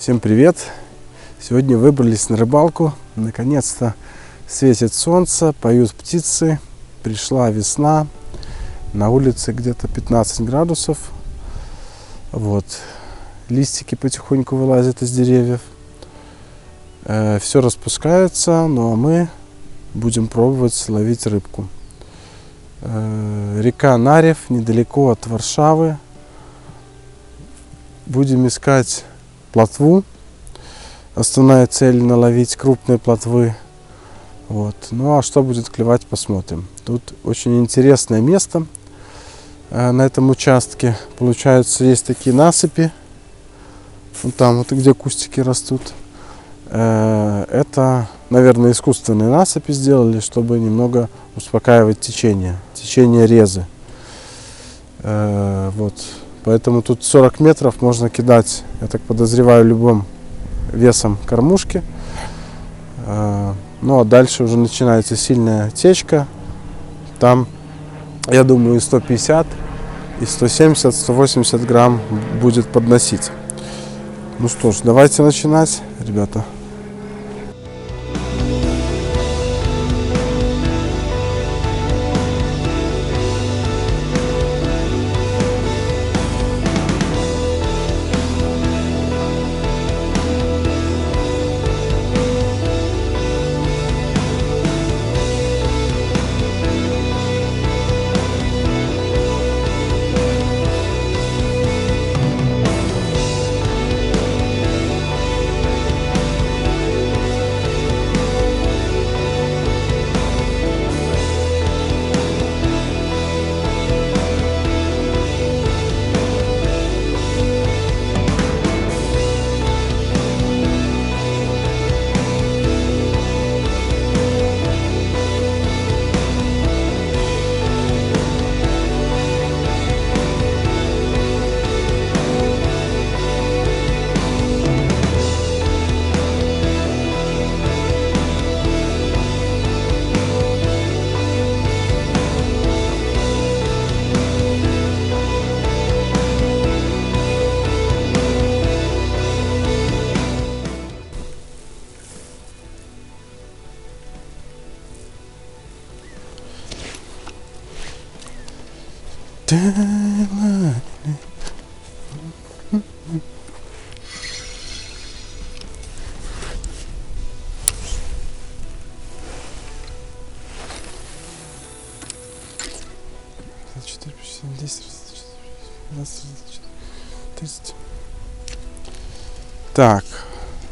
Всем привет! Сегодня выбрались на рыбалку. Наконец-то светит солнце, поют птицы. Пришла весна. На улице где-то 15 градусов. Вот. Листики потихоньку вылазят из деревьев. Все распускается, ну а мы будем пробовать ловить рыбку. Река Нарев, недалеко от Варшавы. Будем искать плотву. Основная цель — наловить крупные плотвы. Вот. Ну а что будет клевать, посмотрим. Тут очень интересное место на этом участке. Получается, есть такие насыпи. Вот там, вот где кустики растут. Это, наверное, искусственные насыпи сделали, чтобы немного успокаивать течение резы. Вот. Поэтому тут 40 метров можно кидать, я так подозреваю, любым весом кормушки. Ну а дальше уже начинается сильная течка. Там, я думаю, и 150, и 170, 180 грамм будет подносить. Ну что ж, давайте начинать, ребята. Так,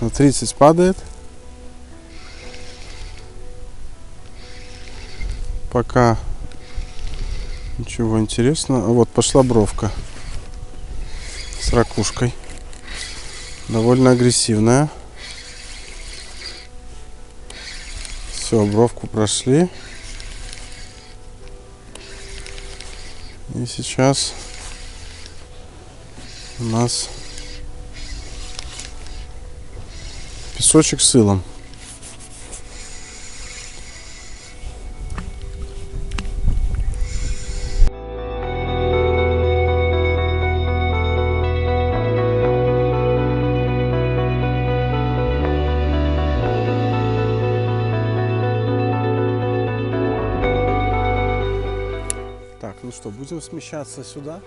на 30 падает. Пока ничего интересного. Вот пошла бровка с ракушкой. Довольно агрессивная. Все, бровку прошли. И сейчас у нас песочек с илом. Так, ну что, будем смещаться сюда.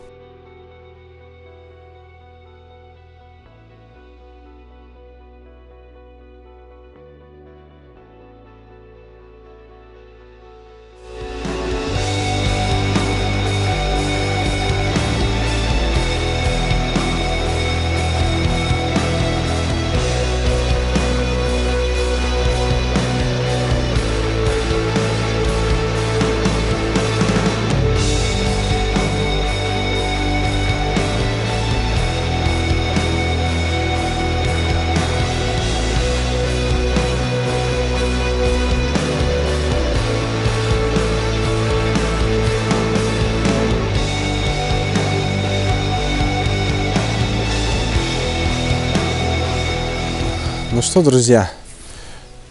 Ну что, друзья,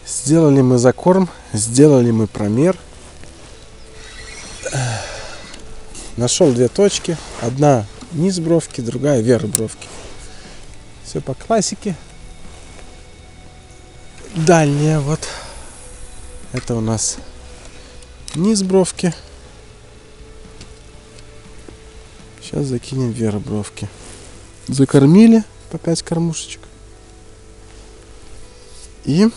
сделали мы закорм, сделали мы промер. Нашел две точки. Одна низ бровки, другая вверх бровки. Все по классике. дальняя. Вот это у нас низ бровки. Сейчас закинем вверх бровки. Закормили по 5 кормушечек. И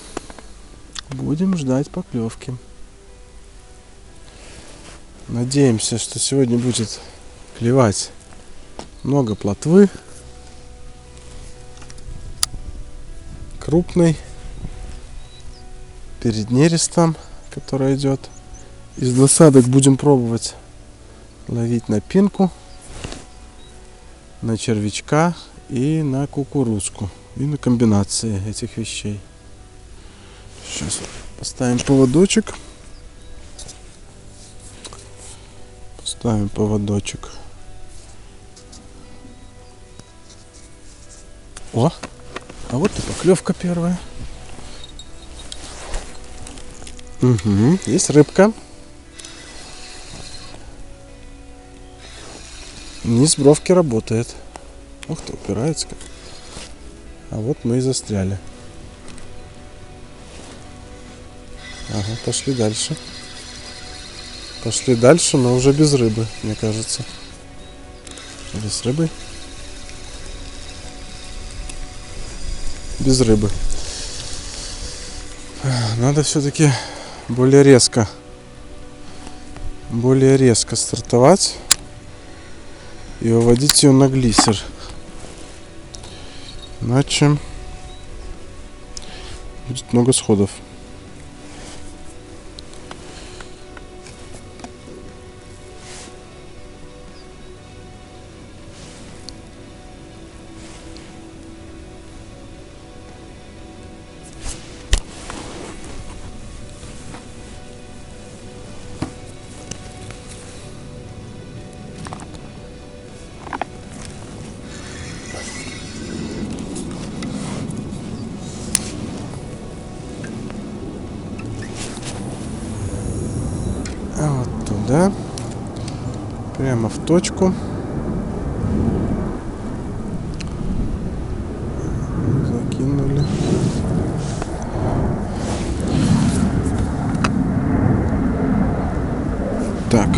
будем ждать поклевки. Надеемся, что сегодня будет клевать много плотвы. Крупный. Перед нерестом, который идет. Из насадок будем пробовать ловить на пинку, на червячка и на кукурузку. И на комбинации этих вещей. Сейчас поставим поводочек. Ставим поводочек. О! А вот и поклевка первая. Угу, есть рыбка. Низ бровки работает. Ух ты, упирается как. А вот мы и застряли. Ага, пошли дальше. Пошли дальше, но уже без рыбы, мне кажется. Или с рыбой? Без рыбы. Надо все-таки более резко стартовать и выводить ее на глиссер. Иначе будет много сходов. А вот туда. Прямо в точку. Закинули. Так.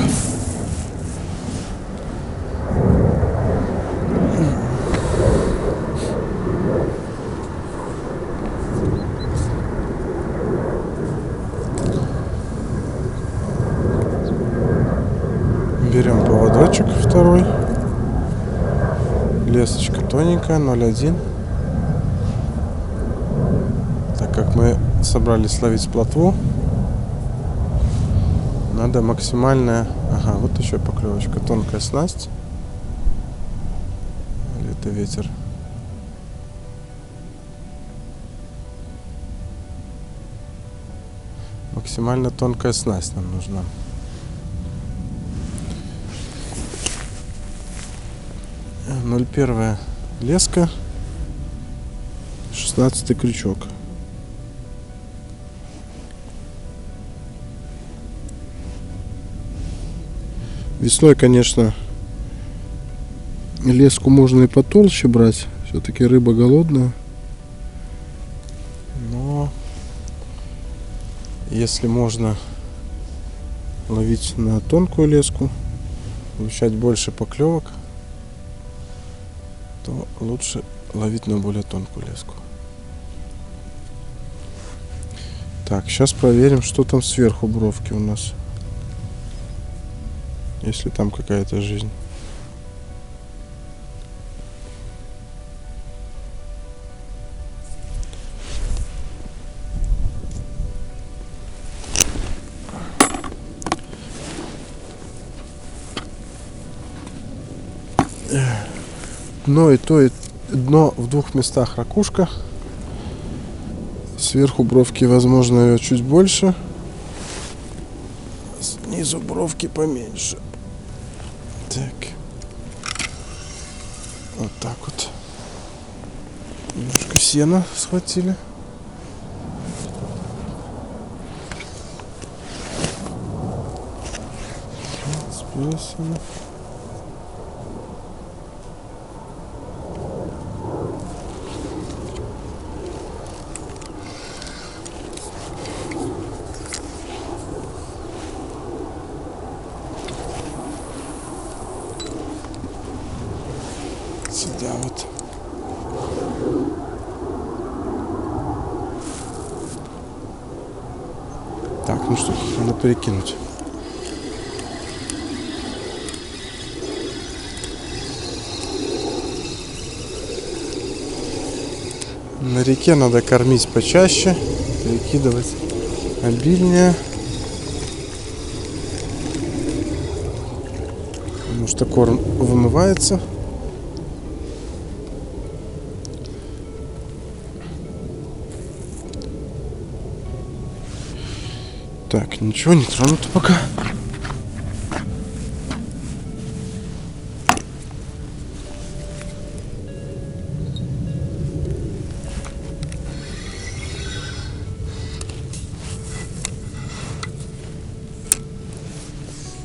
Берем поводочек второй. Лесочка тоненькая, 0,1. Так как мы собрались ловить плотву, надо максимальная... Ага, вот еще поклевочка. Тонкая снасть. Или это ветер? Максимально тонкая снасть нам нужна. Ноль первая леска, 16 крючок. Весной, конечно, леску можно и потолще брать, все-таки рыба голодная. Но если можно ловить на тонкую леску, получать больше поклевок, то лучше ловить на более тонкую леску. Так, сейчас проверим, что там сверху бровки у нас. Если там какая-то жизнь. Дно и то, и дно в двух местах ракушка. Сверху бровки, возможно, ее чуть больше. Снизу бровки поменьше. Так. Вот так вот. Немножко сена схватили. Спесено. что надо перекинуть. На реке надо кормить почаще, перекидывать обильнее, потому что корм вымывается. Так, ничего не тронуто пока.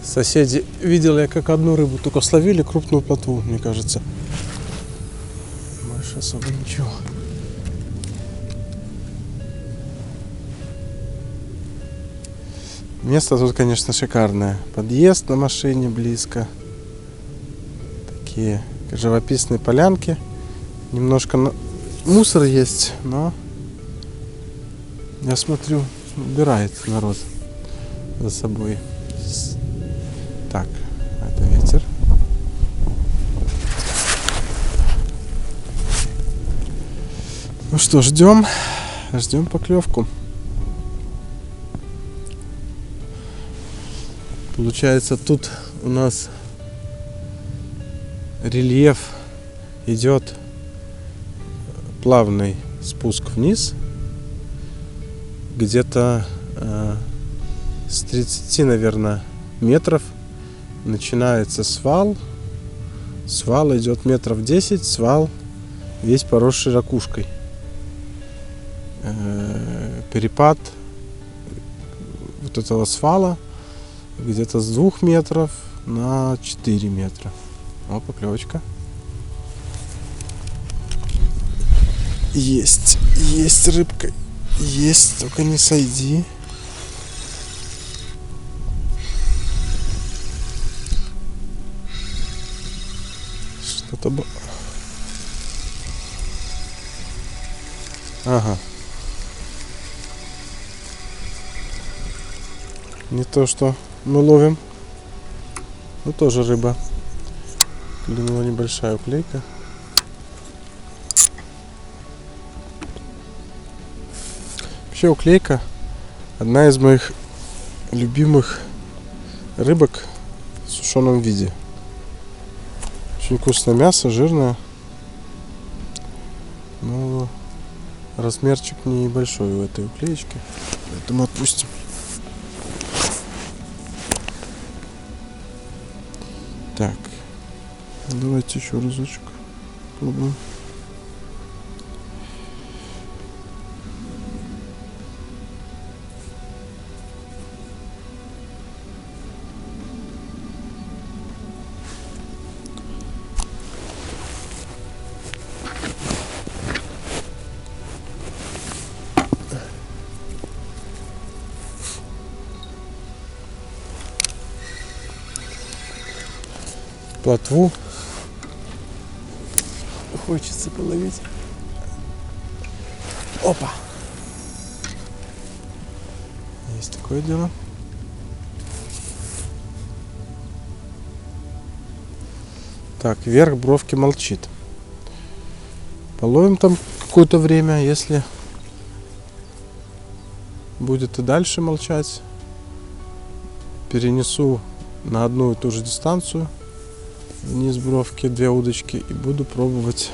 Соседи, видел я, как одну рыбу только словили, крупную плотву, мне кажется. Больше особо ничего. Место тут, конечно, шикарное. Подъезд на машине близко. Такие живописные полянки. Немножко мусор есть, но я смотрю, убирает народ за собой. Так, это ветер. Ну что, ждем поклевку. Получается, тут у нас рельеф идет плавный спуск вниз, где-то с 30, наверное, метров начинается свал. Свал идет метров 10, свал весь поросший ракушкой. Перепад вот этого свала где-то с 2 метров на 4 метра. О, поклевочка. Есть рыбка. Есть, только не сойди. Что-то... Ага. Не то, что мы ловим. Ну, тоже рыба. Клюнула небольшая уклейка. Вообще уклейка одна из моих любимых рыбок в сушеном виде. Очень вкусное мясо, жирное. Но размерчик небольшой у этой уклеечки. Поэтому отпустим. Так, давайте еще разочек попробуем. Плотву хочется половить. Опа! Есть такое дело. Так, вверх бровки молчит. Половим там какое-то время, если будет и дальше молчать, перенесу на одну и ту же дистанцию вниз бровки 2 удочки и буду пробовать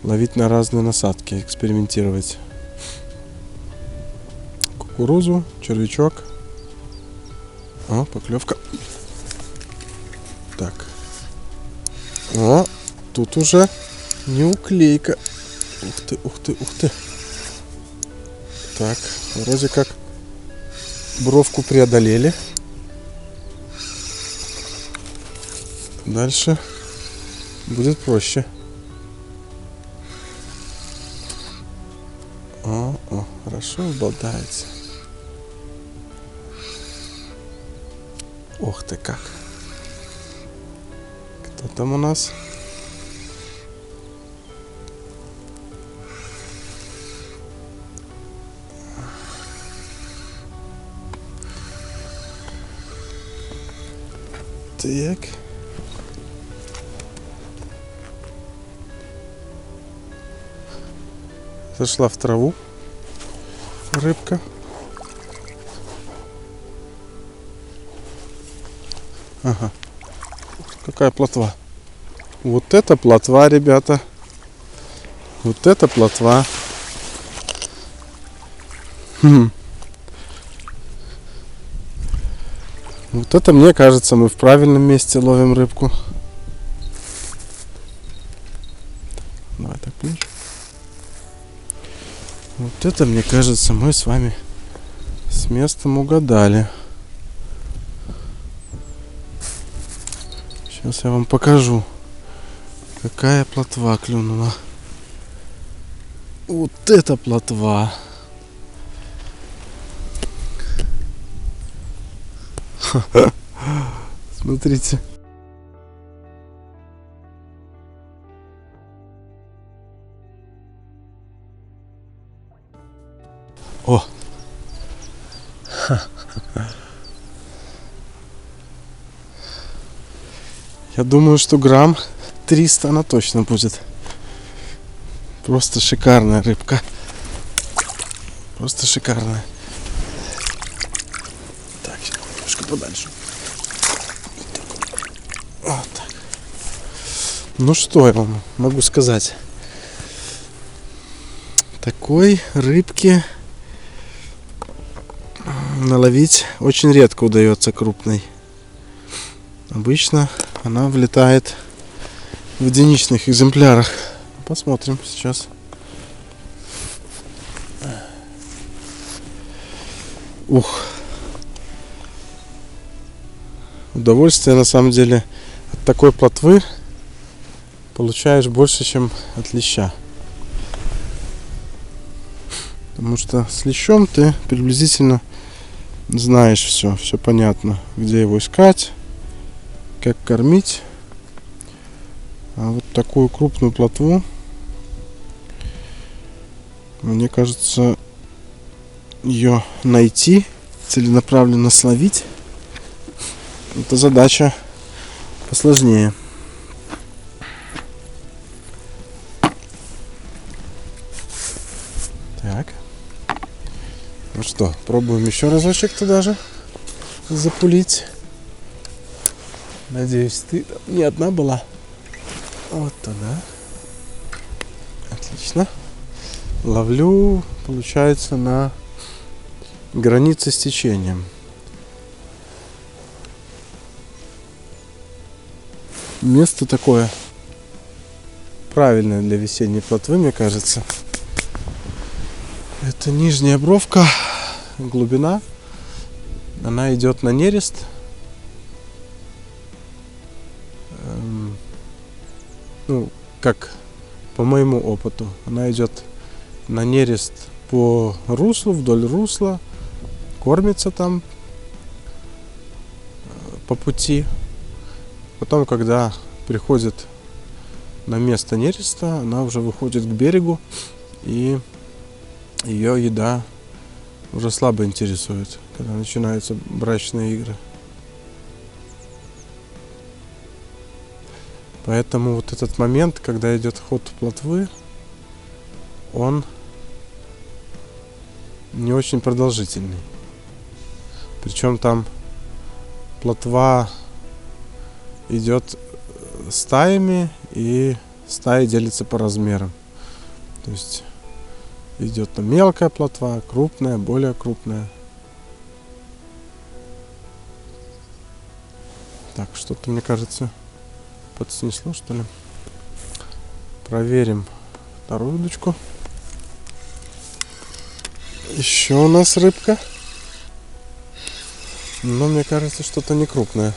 ловить на разные насадки, экспериментировать. Кукурузу, червячок. О, поклевка. Так. О, тут уже не уклейка. Ух ты, ух ты, ух ты. Так, вроде как бровку преодолели. Дальше будет проще. О, хорошо болтается. Ох ты как. Кто там у нас? Так. Зашла в траву рыбка. Ага. Какая плотва. Вот это плотва, ребята. Вот это плотва. Вот это, мне кажется, мы в правильном месте ловим рыбку. Давай так ближе. Вот это, мне кажется, мы с вами с местом угадали. Сейчас я вам покажу, какая плотва клюнула. Вот это плотва. Смотрите. О! Я думаю, что грамм 300 она точно будет. Просто шикарная рыбка. Просто шикарная. Так, немножко подальше. Вот так. Ну что я вам могу сказать? Такой рыбки наловить очень редко удается крупной. Обычно она влетает в единичных экземплярах. Посмотрим сейчас. Ух. Удовольствие на самом деле от такой плотвы получаешь больше, чем от леща. Потому что с лещом ты приблизительно знаешь все понятно, где его искать, как кормить. А вот такую крупную плотву, мне кажется, ее найти, целенаправленно словить, это задача посложнее. Так. Ну что, пробуем еще разочек туда же запулить. Надеюсь, ты не одна была. Вот туда. Отлично. Ловлю, получается, на границе с течением. Место такое правильное для весенней плотвы, мне кажется. Это нижняя бровка, глубина. Она идет на нерест. Ну, как по моему опыту, она идет на нерест по руслу, вдоль русла, кормится там по пути. Потом, когда приходит на место нереста, она уже выходит к берегу, и ее еда уже слабо интересует, когда начинаются брачные игры. Поэтому вот этот момент, когда идет ход плотвы, он не очень продолжительный. Причем там плотва идет стаями, и стаи делятся по размерам. То есть идет там мелкая плотва, крупная, более крупная. Так, что-то, мне кажется, подснесло, что ли. Проверим вторую удочку. Еще у нас рыбка. Но мне кажется, что-то не крупное.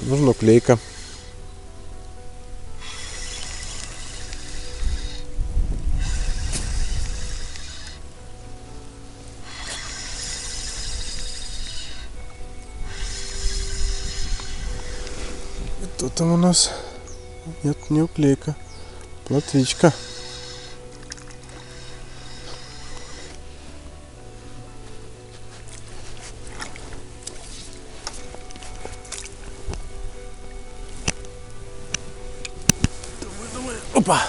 Нужна клейка. Что там у нас? Нет, не уклейка. Плотвичка. Опа!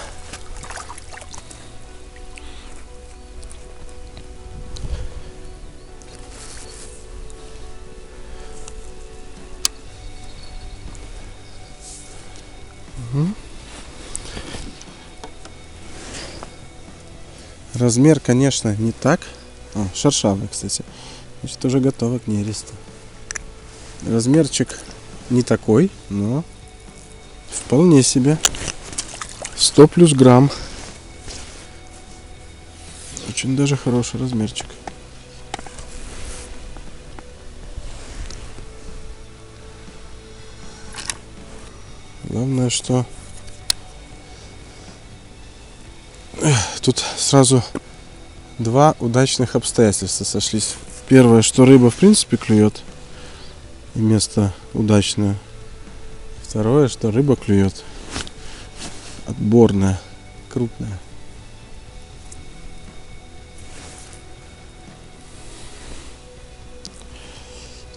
Угу. Размер, конечно, не так. Шершавый, кстати. Значит, уже готова к нересту. Размерчик не такой, но вполне себе. 100 плюс грамм. Очень даже хороший размерчик. Главное, что тут сразу два удачных обстоятельства сошлись. Первое, что рыба в принципе клюет, и место удачное. Второе, что рыба клюет отборная, крупная.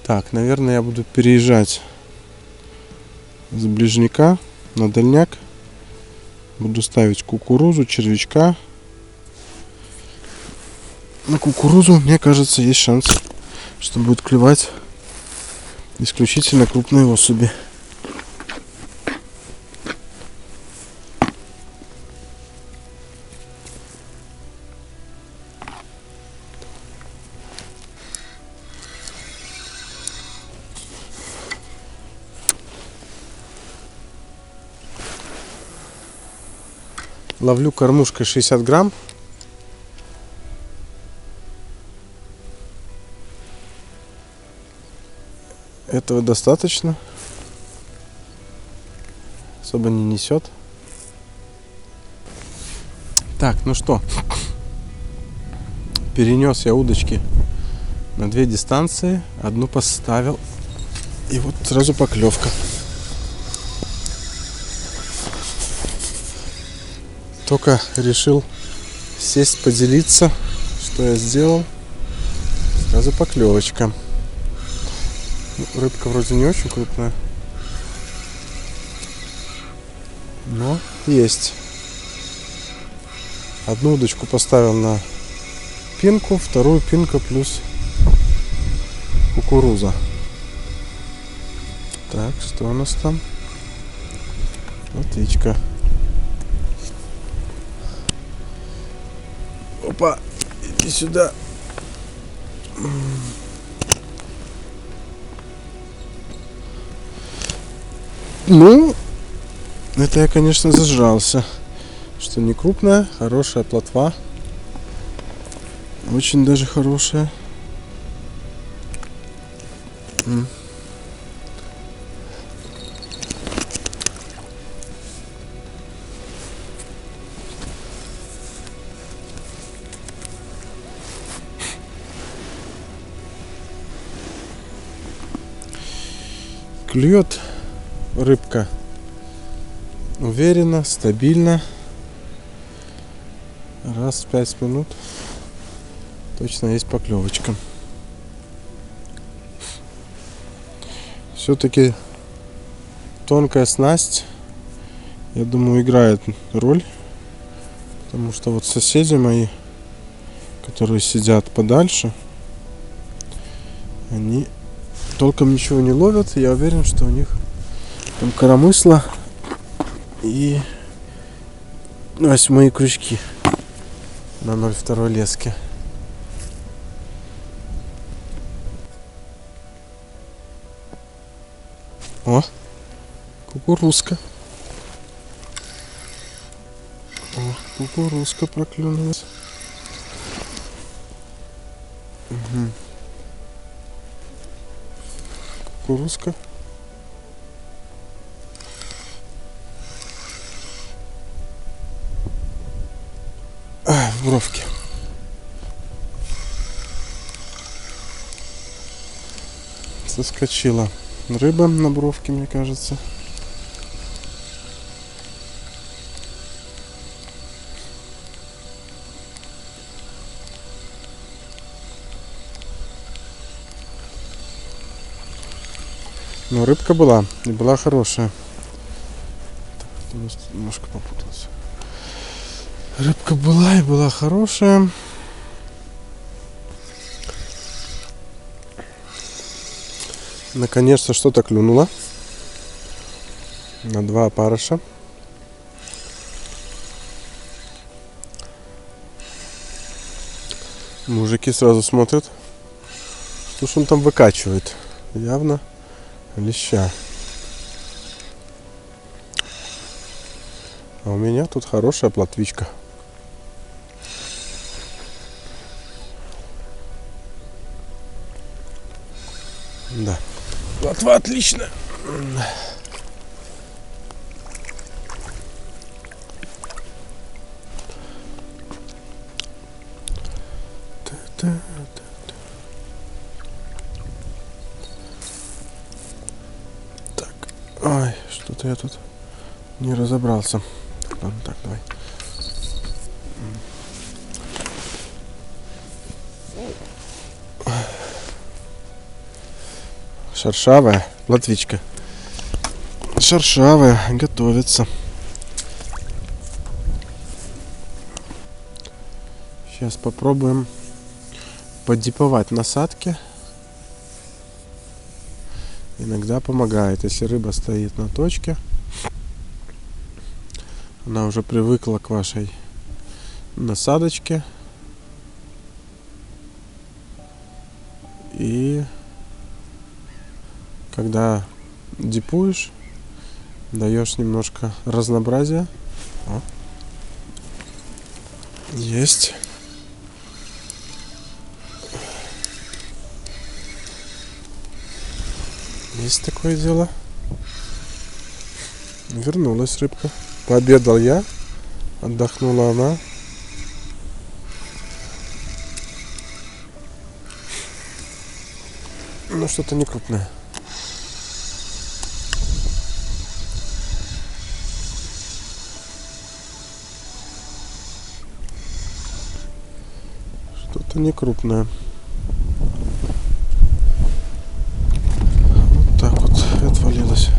Так, наверное, я буду переезжать с ближника на дальняк. Буду ставить кукурузу, червячка. На кукурузу, мне кажется, есть шанс, что будет клевать исключительно крупные особи. Ловлю кормушкой 60 грамм. Этого достаточно. Особо не несет. Так, ну что. Перенес я удочки на две дистанции. Одну поставил. И вот сразу поклевка. Только решил сесть, поделиться, что я сделал. Сразу поклевочка. Рыбка вроде не очень крупная, но есть. Одну удочку поставил на пинку, вторую пинка плюс кукуруза. Так, что у нас там? Плотвичка. Опа, иди сюда. Ну, это я, конечно, зажрался. Что не крупная, хорошая плотва. Очень даже хорошая. Клюет рыбка уверенно, стабильно. Раз в 5 минут точно есть поклевочка. Все-таки тонкая снасть, я думаю, играет роль. Потому что вот соседи мои, которые сидят подальше, они толком ничего не ловят. Я уверен, что у них там коромысло и 8 крючки на 0,2 леске. О, кукурузка. О, кукурузка проклюнулась. Угу. Кукурузка. В бровке. Соскочила рыба на бровке, мне кажется. Но рыбка была, и была хорошая. Так, немножко попутался. Рыбка была и была хорошая. Наконец-то что-то клюнуло. На 2 опарыша. Мужики сразу смотрят, что ж он там выкачивает. Явно леща. А у меня тут хорошая плотвичка. Да. Плотва отличная. Так. Ой, что-то я тут не разобрался. Ладно, так, давай. Шершавая плотвичка. Шершавая, готовится. Сейчас попробуем поддиповать насадки. Иногда помогает, если рыба стоит на точке. Она уже привыкла к вашей насадочке. И когда дипуешь, даешь немножко разнообразия. О. Есть. Есть такое дело. Вернулась рыбка. Пообедал я, отдохнула она. Ну, что-то не крупное. Что-то не крупное. Вот так вот отвалилось.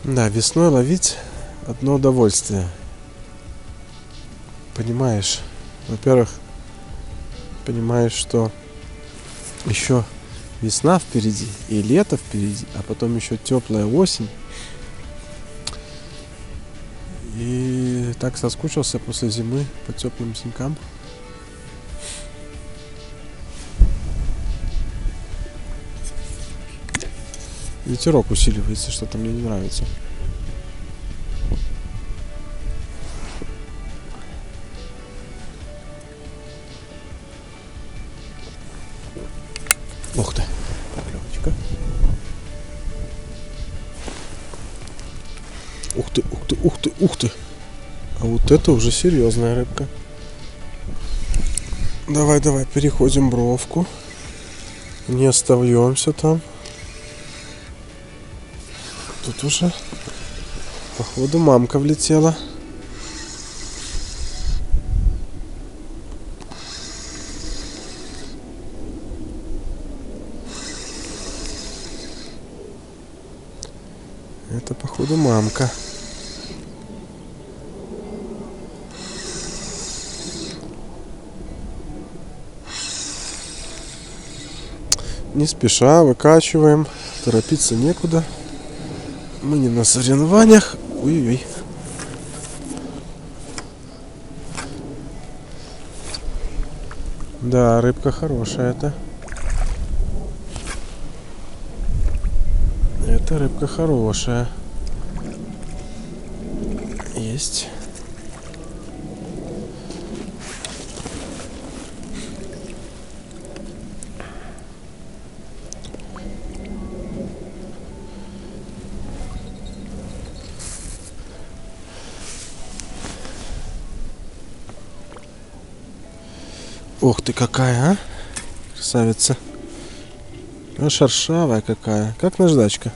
Да, весной ловить одно удовольствие. Понимаешь, во-первых, понимаешь, что еще весна впереди и лето впереди, а потом еще теплая осень. И так соскучился после зимы по теплым денькам. Ветерок усиливается, что-то мне не нравится. Ух ты, поклевочка. Ух ты, ух ты, ух ты, ух ты. А вот это уже серьезная рыбка. Давай, давай, переходим бровку. Не оставляемся там. Тут уже, походу, мамка влетела. Это, походу, мамка. Не спеша выкачиваем. Торопиться некуда. Мы не на соревнованиях. Ой-ой-ой. Да, рыбка хорошая это. Это рыбка хорошая. Есть. Ух ты, какая, а? Красавица. А шершавая какая. Как наждачка.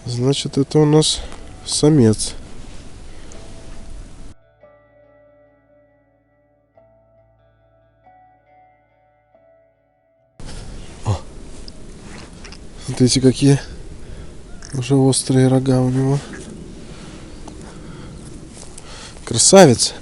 Значит, это у нас самец. О. Смотрите, какие уже острые рога у него. Красавец.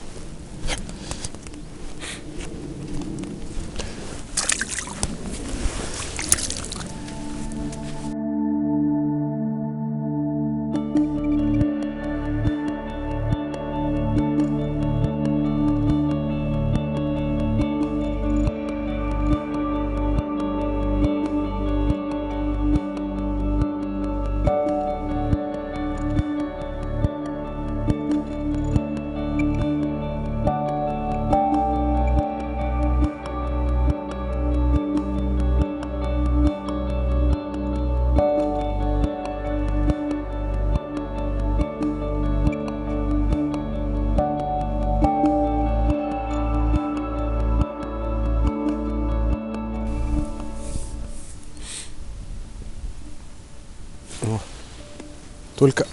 Только,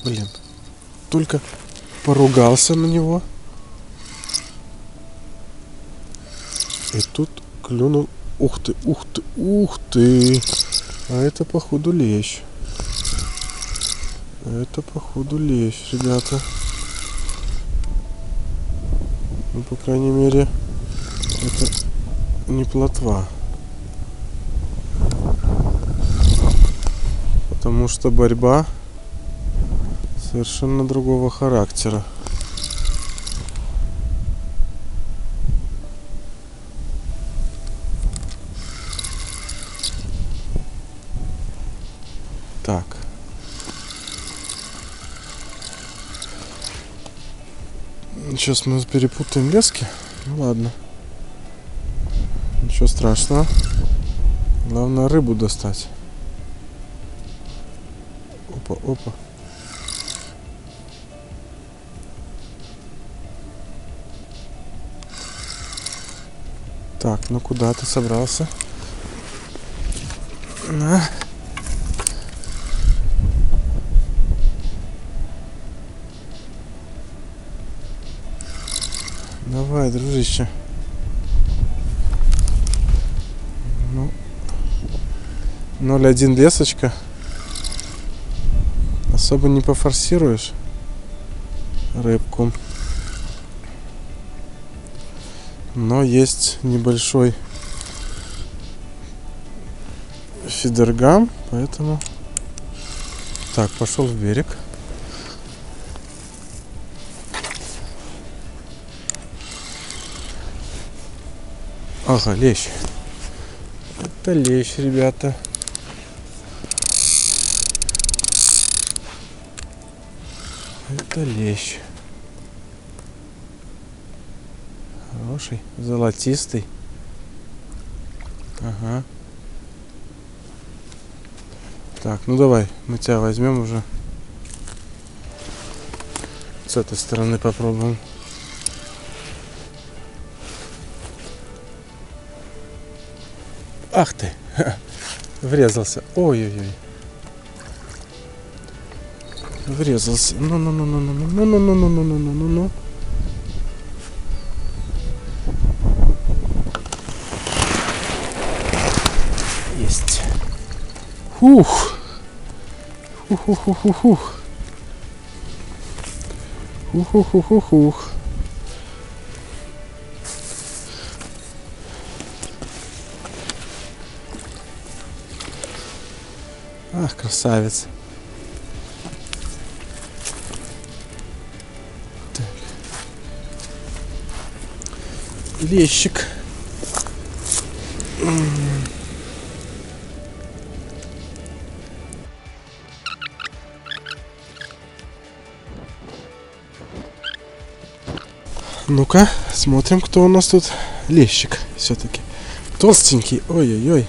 блин, только поругался на него. И тут клюнул. Ух ты, ух ты, ух ты. А это походу лещ. Это походу лещ, ребята. Ну, по крайней мере, это не плотва. Потому что борьба совершенно другого характера. Так. Сейчас мы перепутаем лески. Ну ладно. Ничего страшного. Главное рыбу достать. Опа, опа. Так, ну куда ты собрался? На. Давай, дружище. Ну, 0,1 лесочка. Особо не пофорсируешь рыбку. Но есть небольшой фидергам, поэтому... Так, пошел в берег. Ага, лещ. Это лещ, ребята. Это лещ. Хороший, золотистый. Ага. Так, ну давай, мы тебя возьмем уже. С этой стороны попробуем. Ах ты! Врезался. Ой-ой-ой. Врезался. Ну. Есть. Ух. Ух. Ух. Ах, красавец. Так. Лещик. Ну-ка, смотрим, кто у нас тут лещик все-таки. Толстенький. Ой-ой-ой.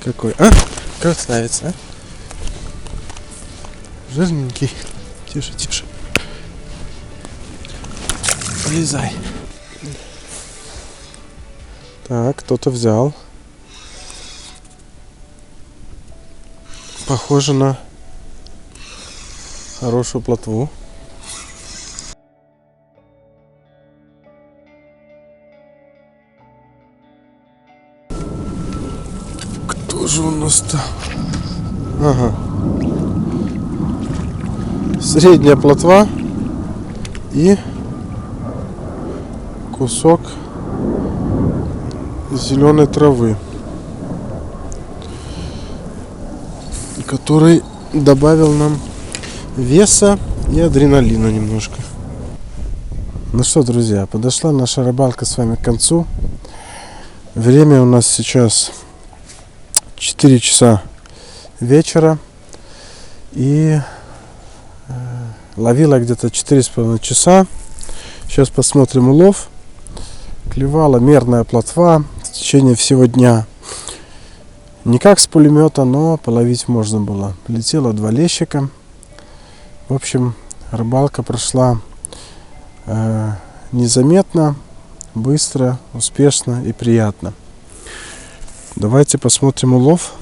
Какой, а? Красавец, а? Жирненький. Тише. Полезай. Так, кто-то взял. Похоже на хорошую плотву. Кто же у нас-то? Ага. Средняя плотва и кусок зеленой травы, который добавил нам веса и адреналина немножко. Ну что, друзья, подошла наша рыбалка с вами к концу. Время у нас сейчас 4 часа вечера. И ловила где-то 4,5 часа. Сейчас посмотрим улов. Клевала мерная плотва в течение всего дня. Не как с пулемета, но половить можно было. Полетело 2 лещика. В общем, рыбалка прошла незаметно, быстро, успешно и приятно. Давайте посмотрим улов.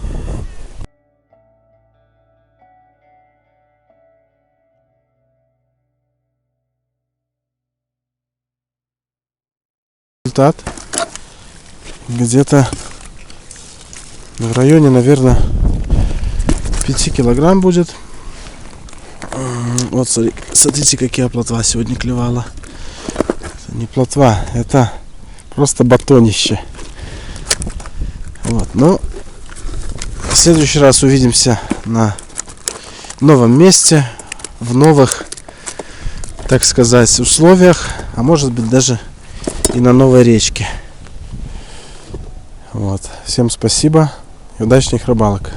Результат где-то в районе, наверное, 5 килограмм будет. Вот смотрите, какая плотва сегодня клевала. Это не плотва, это просто батонище. Вот, но в следующий раз увидимся на новом месте, в новых, так сказать, условиях, а может быть даже и на новой речке. Вот. Всем спасибо и удачных рыбалок.